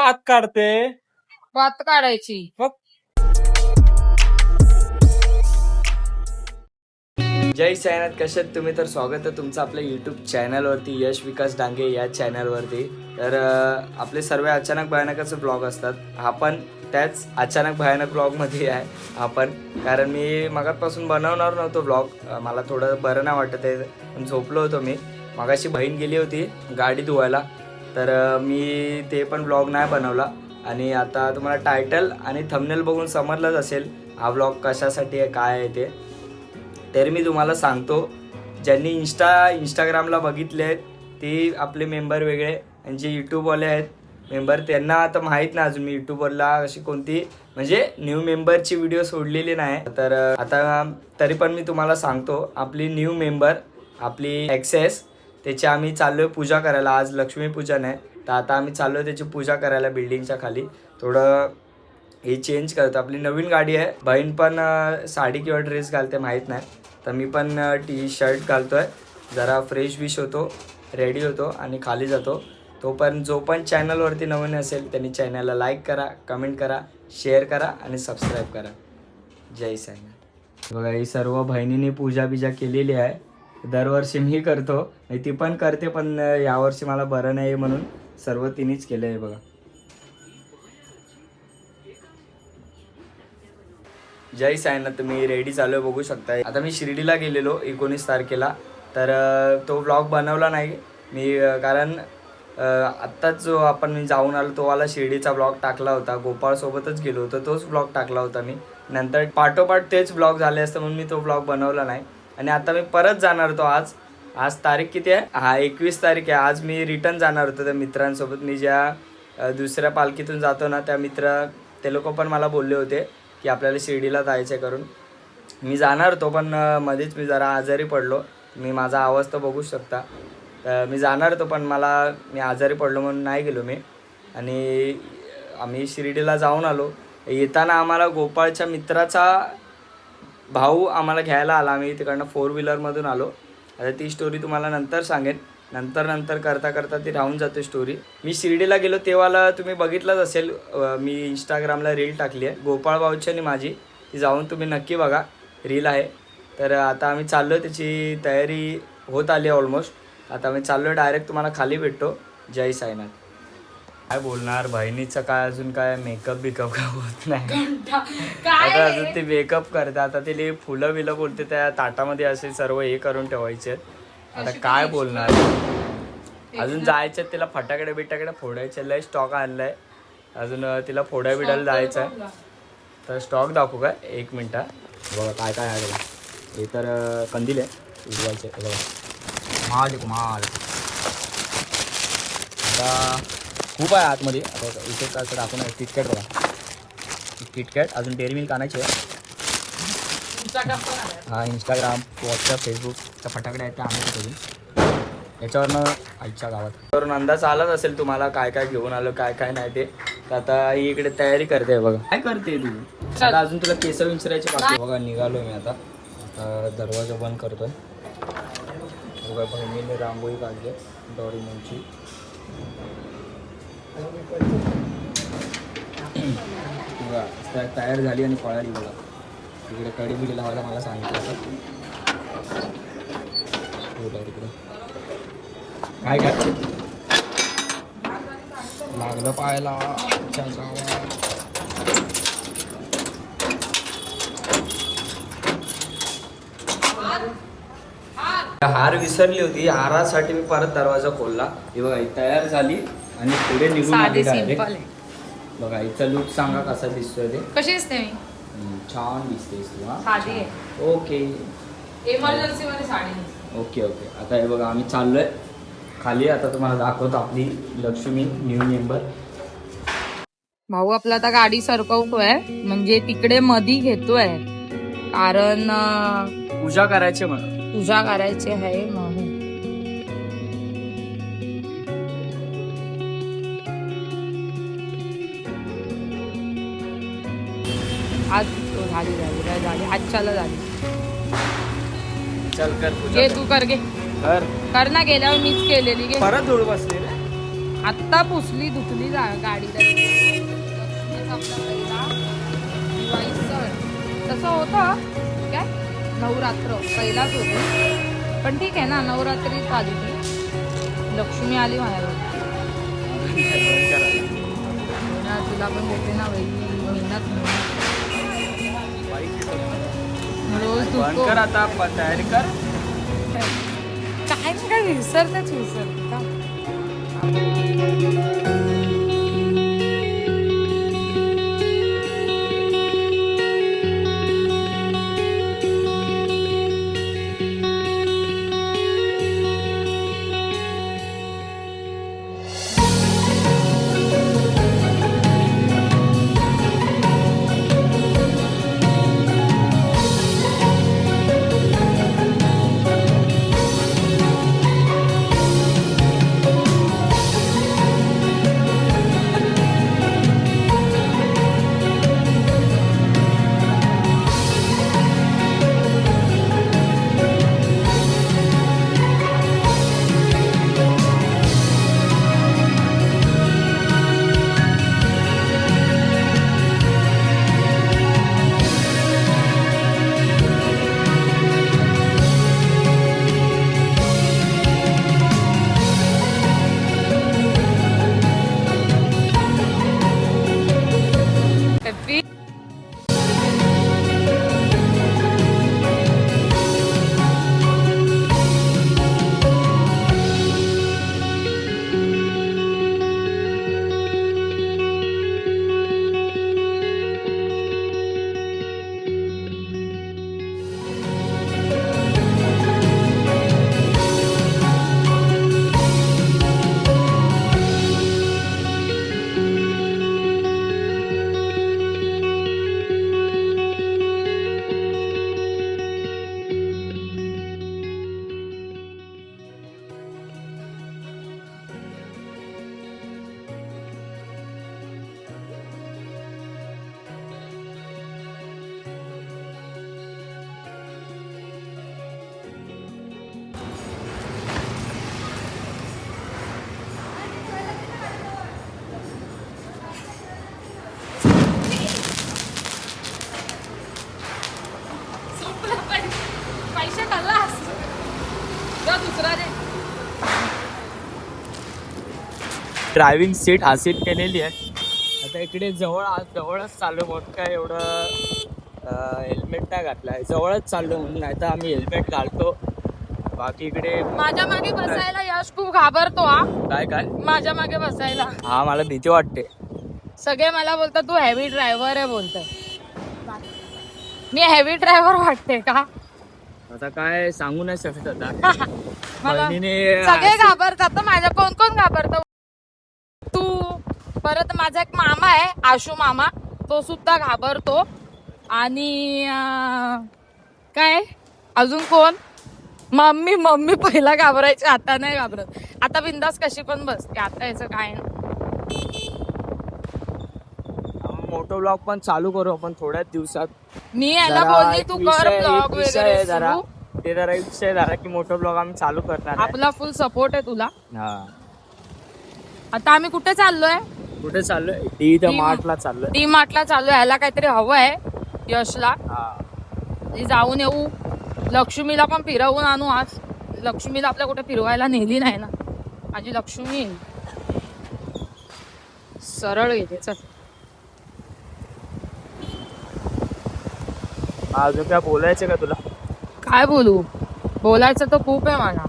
वात काढते? वात काढायची. जय साईनाथ, कशात तुम्ही? तर स्वागत आहे तुमचं आपल्या यूट्यूब चॅनलवरती, यश विकास डांगे या चॅनलवरती. तर आपले सर्व अचानक भयानकचे ब्लॉग असतात. हा पण त्याच अचानक भयानक ब्लॉगमध्ये आहे आपण. कारण मी मगापासून बनवणार नव्हतो ब्लॉग, मला थोडं बरं नाही वाटत आहे, पण झोपलो होतो मी. मगाशी बहीण गेली होती गाडी धुवायला, तर मी ते पण ब्लॉग नाही बनवला. आणि आता तुम्हाला टायटल आणि थंबनेल बघून समजलंच असेल हा ब्लॉग कशासाठी आहे, काय आहे ते. तर मी तुम्हाला सांगतो, ज्यांनी इंस्टाग्रामला बघितले आहेत ते आपले मेंबर वेगळे, आणि जे यूट्यूबवाले आहेत मेंबर त्यांना आता माहीत नाही अजून मी यूट्यूबवरला अशी कोणती म्हणजे न्यू मेंबरची व्हिडिओ सोडलेली नाही. तर आता तरी पण मी तुम्हाला सांगतो, आपली न्यू मेंबर आपली एक्सेस, त्याची आम्ही चाललो आहे पूजा करायला. आज लक्ष्मीपूजन आहे, तर आता आम्ही चाललो आहे त्याची पूजा करायला बिल्डिंगच्या खाली. थोडं हे चेंज करतो, आपली नवीन गाडी आहे. बहीण पण साडी किंवा ड्रेस घालते माहीत नाही, तर मी पण टी शर्ट घालतो आहे, जरा फ्रेश विश होतो, रेडी होतो आणि खाली जातो. तो पण जो पण चॅनलवरती नवीन असेल त्यांनी चॅनलला लाईक करा, कमेंट करा, शेअर करा आणि सबस्क्राईब करा. जय साईनाथ. बघा, ही सर्व बहिणीने पूजा बिजा केलेली आहे. दरवर्षी मी करतो, ती पण करते, पण यावर्षी मला बरं नाही म्हणून सर्व तिनेच केलं आहे. बघा, जय साईनाथ. तुम्ही रेडी चालू आहे बघू शकता. आता मी शिर्डीला गेलेलो 19 तारखेला, तर तो व्लॉग बनवला नाही मी, कारण आत्ताच जो आपण जाऊन आलो तो वाला शिर्डीचा ब्लॉग टाकला होता. गोपाळसोबतच गेलो होतो, तोच ब्लॉग टाकला होता मी. नंतर पाठोपाठ तेच ब्लॉग झाले असतं म्हणून मी तो ब्लॉग बनवला नाही. आणि आता मी परत जाणार होतो. आज तारीख किती आहे? हा 21 तारीख आहे. आज मी रिटर्न जाणार होतो त्या मित्रांसोबत. मी ज्या दुसऱ्या पालखीतून जातो ना, त्या मित्र ते लोक पण मला बोलले होते की आपल्याला शिर्डीला जायचं आहे करून. मी जाणार होतो, पण मध्येच मी जरा आजारी पडलो. मी माझा आवाज तर बघू शकता. मी जाणार होतो, पण मी आजारी पडलो म्हणून नाही गेलो मी. आणि आम्ही शिर्डीला जाऊन आलो. येताना आम्हाला गोपाळच्या मित्राचा भाऊ आम्हाला घ्यायला आला. आम्ही तिकडनं 4 व्हीलरमधून आलो. आता ती स्टोरी तुम्हाला नंतर सांगेन. नंतर करता ती राहून जाते स्टोरी. मी शिर्डीला गेलो तेव्हाला तुम्ही बघितलंच असेल, मी इंस्टाग्रामला रील टाकली आहे गोपाळ भाऊची आणि माझी, ती जाऊन तुम्ही नक्की बघा, रील आहे. तर आता आम्ही चाललो, त्याची तयारी होत आली ऑलमोस्ट. आता आम्ही चाललो आहे, डायरेक्ट तुम्हाला खाली भेटतो. जय साईनाथ. काय बोलणार, बहिणीचं काय अजून काय मेकअप बिकअप काय होत नाही. आता अजून ते मेकअप करते. आता तिला फुलं बिलं बोलते त्या ताटामध्ये असे सर्व हे करून ठेवायचे. आता काय बोलणार, अजून जायचं तिला फटाकडे बिटाकडे फोडायचे. लय स्टॉक आणलाय अजून, तिला फोडा बिडायला जायचं आहे. तर स्टॉक दाखवू का? 1 मिनटं. बघा काय काय आहे. हे तर कंदील आहे उजवायचे. बघा, माल आता खूप आहे आतमध्ये. आता इथे कसं दाखवून आहे. किटकॅट बघा, किटकॅट, अजून डेअरी मिल्क आणायचे. हा, इंस्टाग्राम, व्हॉट्सअप, फेसबुकच्या फटाकडे आहेत त्या आणायचे अजून. याच्यावरनं आईच्या गावात अंदाज आलाच असेल तुम्हाला काय काय घेऊन आलो, काय काय नाही ते. तर आता ही इकडे तयारी करते. बघा काय करते तू. आता अजून तुला केस विंचरायचे बाकी. बघा, निघालो मी आता. दरवाजा बंद करतोय. बघा, बहिणीने रांगोळी काढली डोरेमोनची. बघा, तयार झाली आणि पळाली. बघा, तिकडे कडी बिडी लावायला मला सांगितलं तिकडे. काय काय लागलं पाहायला. हार विसरली होती, हारासाठी मी परत दरवाजा खोलला. हे बघा, तयार झाली आणि पुढे निघून आली डायरेक्ट. बघा, हिचा लुक सांगा कसा दिसतोय ते. कशी दिसते मी? छान दिसतेस तू. हा, साधी आहे. ओके, इमर्जन्सी मध्ये साडी. ओके. आता हे बघा, आम्ही चाललोय खाली. आता तुम्हाला दाखवतो आपली लक्ष्मी न्यू मेंबर. भाऊ आपला आता गाडी सरकवतोय, म्हणजे तिकडे मधी घेतोय, कारण पूजा करायची म्हणून. पूजा करायची आहे म्हणून. आज झाली आजच्याला झाली. चल कर पूजा. घे तू, कर घे, कर ना. गेल्यावर मीच केलेली. घे परत धूळ बसली रे. आत्ता पुसली धुतली गाडीला. आपला पहिला दिवाळी सण तसं होतं काय, नवरात्र पहिलाच होते, पण ठीक आहे ना, नवरात्रीच आली ती. लक्ष्मी आली माझ्याकडे. तुला पण देते ना बाई, मेहनत रोज धुतो. आता तयारी कर. काय काय विसरतेच विसरते का. पैसे खाल्लास दुसरा दे. ड्रायव्हिंग सीट हा सीट केलेली आहे. आता इकडे जवळच चालू, मग काय एवढं हेल्मेट नाही घातलं आहे, जवळच चाललो म्हणून, नाही तर आम्ही हेल्मेट घालतो. बाकी इकडे माझ्या मागे बसायला यश खूप घाबरतो. हा काय माझ्या मागे बसायला हा मला भीती वाटते. सगळे मला बोलतात तू हेवी ड्रायव्हर आहे बोलतात. मी हेवी ड्रायव्हर वाटते का. आता काय सांगू नाही शकत. आता मला बहिणीने सगळे घाबरतात तर माझ्या कोण कोण घाबरतो. तू परत माझा एक मामा आहे आशू मामा, तो सुद्धा घाबरतो. आणि काय अजून कोण, मम्मी पहिला घाबरायची, आता नाही घाबरत. आता बिंदास कशी पण बसते, आता याचं काय नाही. मोठो ब्लॉग पण चालू करू आपण थोड्याच दिवसात. मी याला बोलली तू कर ब्लॉग वगैरे जरा सुरू. ते जरा विषय झाला की मोठो ब्लॉग आम्ही चालू करणार आहे. आपला फुल सपोर्ट आहे तुला. हा आता आम्ही कुठे चाललोय, कुठे चाललोय, डी मार्टला चाललोय. डी मार्टला चाललोय. याला काहीतरी हवं आहे यशला, हा जाऊन येऊ. लक्ष्मीला पण फिरवून आणू आज. लक्ष्मीला आपल्या कुठे फिरवायला नेली नाही ना माझी लक्ष्मी. सरळ गेले. चल अजून काय बोलायचं का तुला. काय बोलू, बोलायचं तर खूप आहे मला.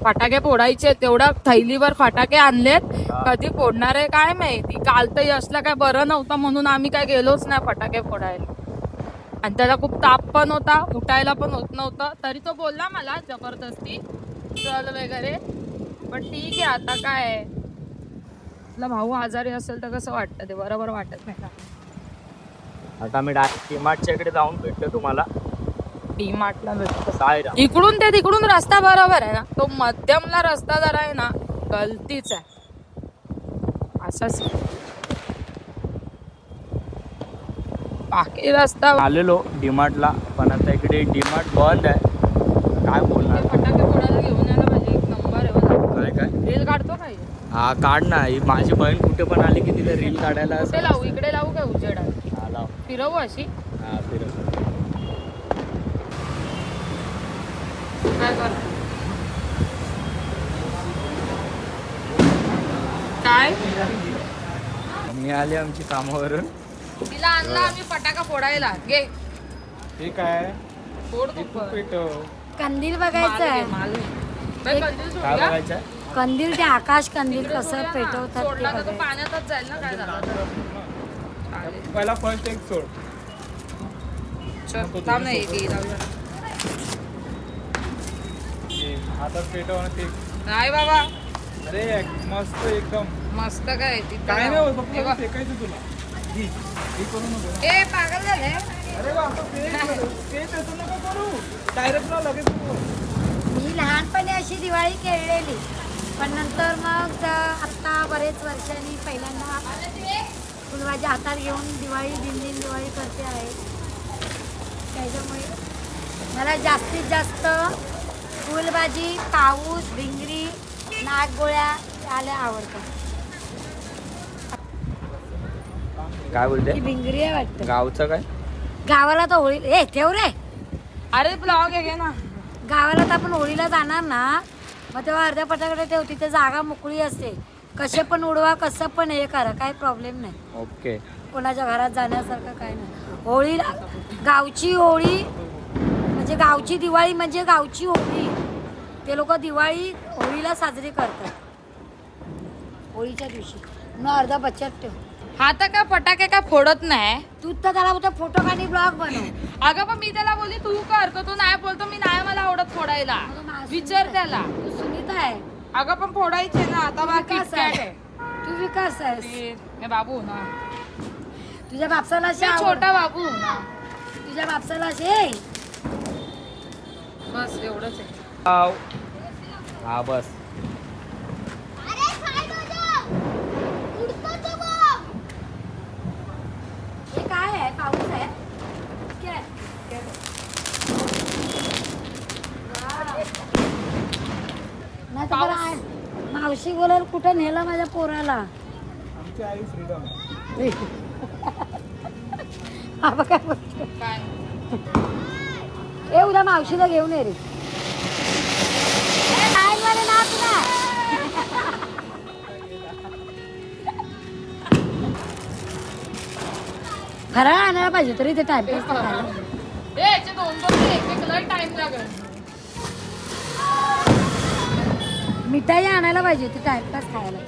फटाके फोडायचे, तेवढ्या थैलीवर फटाके आणलेत, कधी फोडणार आहे काय माहिती. काल तर यशला काय बरं नव्हतं म्हणून आम्ही काय गेलोच नाही फटाके फोडायला. आणि त्याला खूप ताप पण होता, उठायला पण होत नव्हतं. तरी तो बोलला मला जबरदस्ती चल वगैरे, पण ठीक आहे. आता काय आपला भाऊ आजारी असेल तर कसं वाटतं, ते बरोबर वाटत नाही. आता मी डायरेक्ट डीमार्टच्या इकडे जाऊन भेटतो तुम्हाला. डी मार्टला भेटतो काय इकडून ते तिकडून रस्ता बरोबर आहे ना, तो मध्यमला रस्ता जरा आहे ना गलतीच आहे. असाच बाकी रस्ता. आलेलो डीमार्टला, पण आता इकडे डीमार्ट बंद आहे. काय बोलणार. फटाके फोडायला घेऊन यायला पाहिजे. एक नंबर आहे बघा. काय रील काढतो काय हा काढ ना, ही माझी बहीण कुठे पण आली की तिथे रील काढायला कुठे लावू, इकडे लावू काय उजेडात? हा लाव. फिरवू अशी? हा फिरव. काय कर काय मी आले आमची कामावरून. तिला आणला आम्ही फटाका फोडायला. घे हे काय फोड तू पण. पेटव. कंदील बघायचं आहे. बाई, कंदील काय सोडूया? बघायचं? कंदील ते आकाश कंदील इकडे कसं सोडूया ना. पेटवतात ते सोडला तर तो बघायचं. पाण्यातच जाईल ना, काय झालं तर. चालेल. पहिला फर्स्ट एक सोड. चल, थांब ना, एक लावूया. हे हातात पेटव आणि ते. नाही बाबा, अरे मस्त एकदम. मस्त काय तिथं काय लाव. नाही होत, हे फक्त बघ. फेकायचं तुला. हे करू नको ना. ए पागल झाले. अरे वा, आता ते तसं नको करू. डायरेक्ट ना लगेच नको. मी लहानपणी अशी दिवाळी खेळलेली पण नंतर मग आत्ता बरेच वर्षांनी पहिल्यांदा फुलबाजी हातात घेऊन दिवाळी दिन दिवाळी करते आहे. त्याच्यामुळे मला जास्तीत जास्त फुलभाजी, पाऊस, भिंगरी, नागगोळ्या आल्या आवडतात. काय बोलते? ही भिंगरी आहे वाटतं. गावचं काय? गावाला तर होळी ए ठेव रे. अरे ब्लॉग आहे घे ना. गावाला तर आपण होळीला जाणार ना, मग तेव्हा अर्ध्या पटाकडे ठेव, तिथे जागा मोकळी असते. कसे पण उडवा, कसं पण हे करा, काही प्रॉब्लेम नाही. ओके. कोणाच्या घरात जाण्यासारखं काय नाही. होळीला गावची होळी म्हणजे गावची दिवाळी म्हणजे गावची होळी. ते लोक दिवाळी होळीला साजरी करतात होळीच्या दिवशी. मग अर्धा बचत ठेव. हा तर काय फटाके काय फोडत नाही. तू तर त्याला बोलतो फोटो काढी ब्लॉग बनव. अगं पण मी त्याला बोलली तू कर, तर तू नाही बोलतो मी नाही मला आवडत फोडायला. विचार त्याला. तू सुनीता आहे. अगं पण फोडायचे ना आता. बाकी विकास काय आहे. तू विकास आहेस. हे बाबू ना, तुझ्या बापसाला अशी मी आवड. छोटा बाबू ना. तुझ्या बापसाला अशी बस एवढंच आहे. हा बस. हे काय आहे? पाऊस आहे काय? नाही तर बरं आहे. मावशी बोलाल कुठं नेलं माझ्या पोराला. आमची आई फ्रीडम. बाबा काय बोलतो? काय ए उद्या मावशीला घेऊन ये रे. ए, नाही मला नाच ना. फराळ आणायला पाहिजे तरी ते टाइमपास करायला. याचे दोन दोन एक लय टाइम लागेल. मिठाई आणायला पाहिजे ते टाइमपास खायला.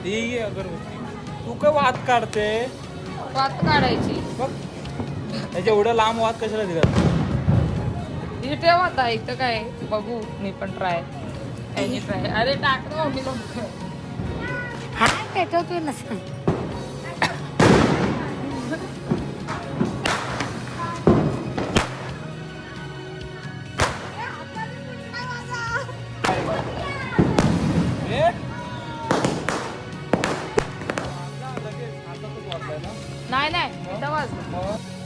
ती अगरबत्ती तू काय वाद काढते वात काढायची. बघ. त्याच्या एवढं लांब वाद कशाला दिला? इथे ठेव आता. इथं काय बघू मी पण ट्राय. अरे टाक ना मम्मी लोक. हा पेटवतोय नसतं. हे? नाही नाही इथं वाजलं. मग